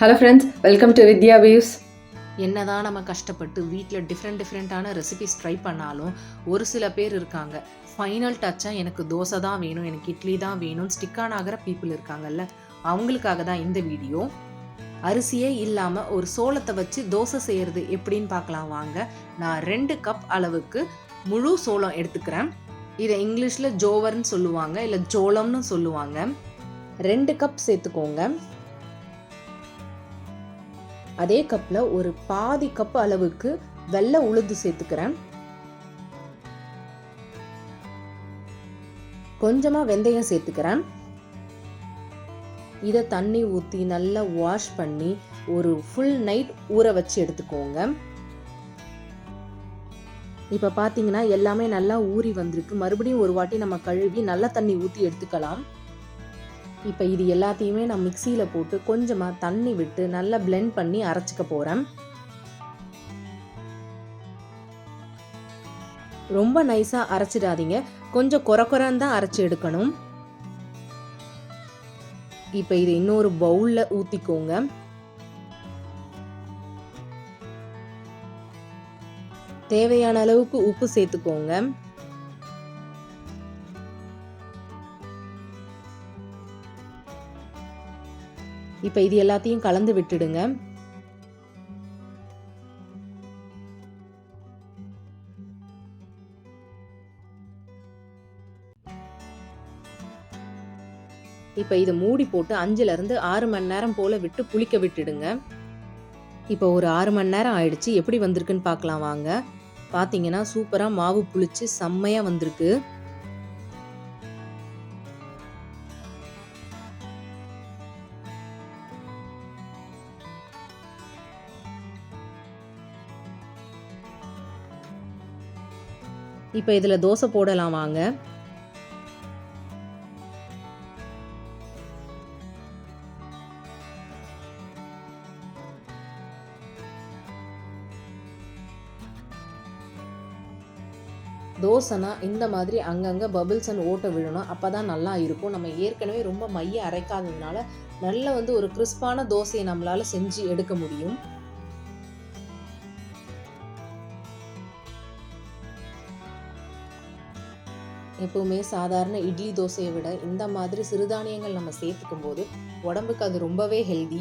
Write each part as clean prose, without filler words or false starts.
Hello friends, welcome to Vidya views. என்னதான் நம்ம கஷ்டப்பட்டு வீட்டில் டிஃப்ரெண்ட்டான ரெசிபிஸ் ட்ரை பண்ணாலும் ஒரு சில பேர் இருக்காங்க, ஃபைனல் டச்சாக எனக்கு தோசை தான் வேணும், எனக்கு இட்லி தான் வேணும்னு ஸ்டிக்கான் ஆகிற பீப்புள் இருக்காங்கல்ல, அவங்களுக்காக தான் இந்த வீடியோ. அரிசியே இல்லாமல் ஒரு சோளத்தை வச்சு தோசை செய்கிறது எப்படின்னு பார்க்கலாம் வாங்க. நான் 2 கப் அளவுக்கு முழு சோளம் எடுத்துக்கிறேன். இதை இங்கிலீஷில் ஜோவர்னு சொல்லுவாங்க, இல்லை ஜோளம்னு சொல்லுவாங்க. 2 கப் சேர்த்துக்கோங்க. அதே கப்பில் ஒரு பாதி கப் அளவுக்கு வெள்ளை உளுந்து சேர்த்துக்கிறேன். கொஞ்சமாக வெந்தயம் சேர்த்துக்கிறேன். இதை தண்ணி ஊற்றி நல்லா வாஷ் பண்ணி ஒரு ஃபுல் நைட் ஊற வச்சு எடுத்துக்கோங்க. இப்போ பார்த்தீங்கன்னா எல்லாமே நல்லா ஊறி வந்திருக்கு. மறுபடியும் ஒரு வாட்டி நம்ம கழுவி நல்லா தண்ணி ஊற்றி எடுத்துக்கலாம். இப்போ இது எல்லாத்தையுமே நான் மிக்சியில் போட்டு கொஞ்சமாக தண்ணி விட்டு நல்லா பிளெண்ட் பண்ணி அரைச்சிக்க போகிறேன். ரொம்ப நைஸாக அரைச்சிடாதீங்க, கொஞ்சம் கொரன்னு தான் அரைச்சி எடுக்கணும். இப்போ இது இன்னொரு பவுலில் ஊற்றிக்கோங்க. தேவையான அளவுக்கு உப்பு சேர்த்துக்கோங்க. இப்போ இது எல்லாத்தையும் கலந்து விட்டுடுங்க. இப்போ இதை மூடி போட்டு 5லேருந்து 6 மணி நேரம் போல் விட்டு புளிக்க விட்டுடுங்க. இப்போ ஒரு 6 மணி நேரம் ஆயிடுச்சு. எப்படி வந்திருக்குன்னு பார்க்கலாம் வாங்க. பார்த்தீங்கன்னா சூப்பராக மாவு புளிச்சு செம்மையாக வந்திருக்கு. இப்போ இதில் தோசை போடலாம் வாங்க. தோசைனா இந்த மாதிரி அங்கங்கே பபிள்ஸ் அண்ட் ஓட்டை விழணும், அப்போ தான் நல்லா இருக்கும். நம்ம ஏற்கனவே ரொம்ப மைய அரைக்காததுனால நல்ல ஒரு கிறிஸ்பான தோசையை நம்மளால் செஞ்சு எடுக்க முடியும். எப்பவுமே சாதாரண இட்லி தோசையை விட இந்த மாதிரி சிறுதானியங்கள் நம்ம சேர்த்துக்கும் போது உடம்புக்கு அது ரொம்பவே ஹெல்தி.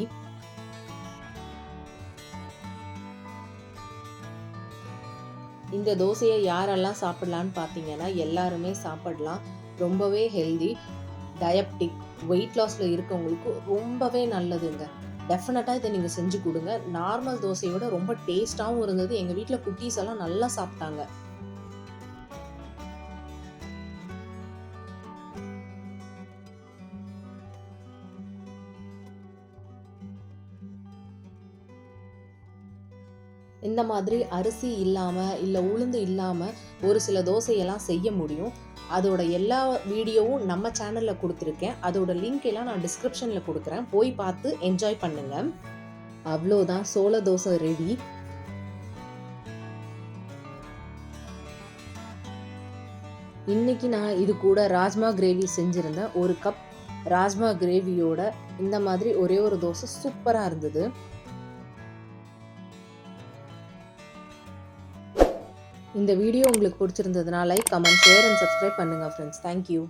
இந்த தோசையை யாரெல்லாம் சாப்பிடலான்னு பார்த்தீங்கன்னா எல்லாருமே சாப்பிடலாம். ரொம்பவே ஹெல்தி, டயபெட்டிக், வெயிட் லாஸில் இருக்கவங்களுக்கு ரொம்பவே நல்லதுங்க. டெஃபினட்டாக இதை நீங்கள் செஞ்சு கொடுங்க. நார்மல் தோசையை விட ரொம்ப டேஸ்ட்டாகவும் இருந்தது. எங்கள் வீட்டில் குட்டீஸ் எல்லாம் நல்லா சாப்பிட்டாங்க. இந்த மாதிரி அரிசி இல்லாமல் இல்லை உளுந்து இல்லாமல் ஒரு சில தோசையெல்லாம் செய்ய முடியும். அதோட எல்லா வீடியோவும் நம்ம சேனலில் கொடுத்துருக்கேன். அதோட லிங்க் எல்லாம் நான் டிஸ்கிரிப்ஷனில் கொடுக்குறேன், போய் பார்த்து என்ஜாய் பண்ணுங்க. அவ்வளோதான், சோள தோசை ரெடி. இன்னைக்கு நான் இது கூட ராஜ்மா கிரேவி செஞ்சுருந்தேன். 1 கப் ராஜ்மா கிரேவியோட இந்த மாதிரி ஒரே ஒரு தோசை சூப்பராக இருந்தது. இந்த வீடியோ உங்களுக்கு பிடிச்சிருந்ததுனா like, comment, share and subscribe பண்ணுங்கள் ஃப்ரெண்ட்ஸ். தேங்க்யூ.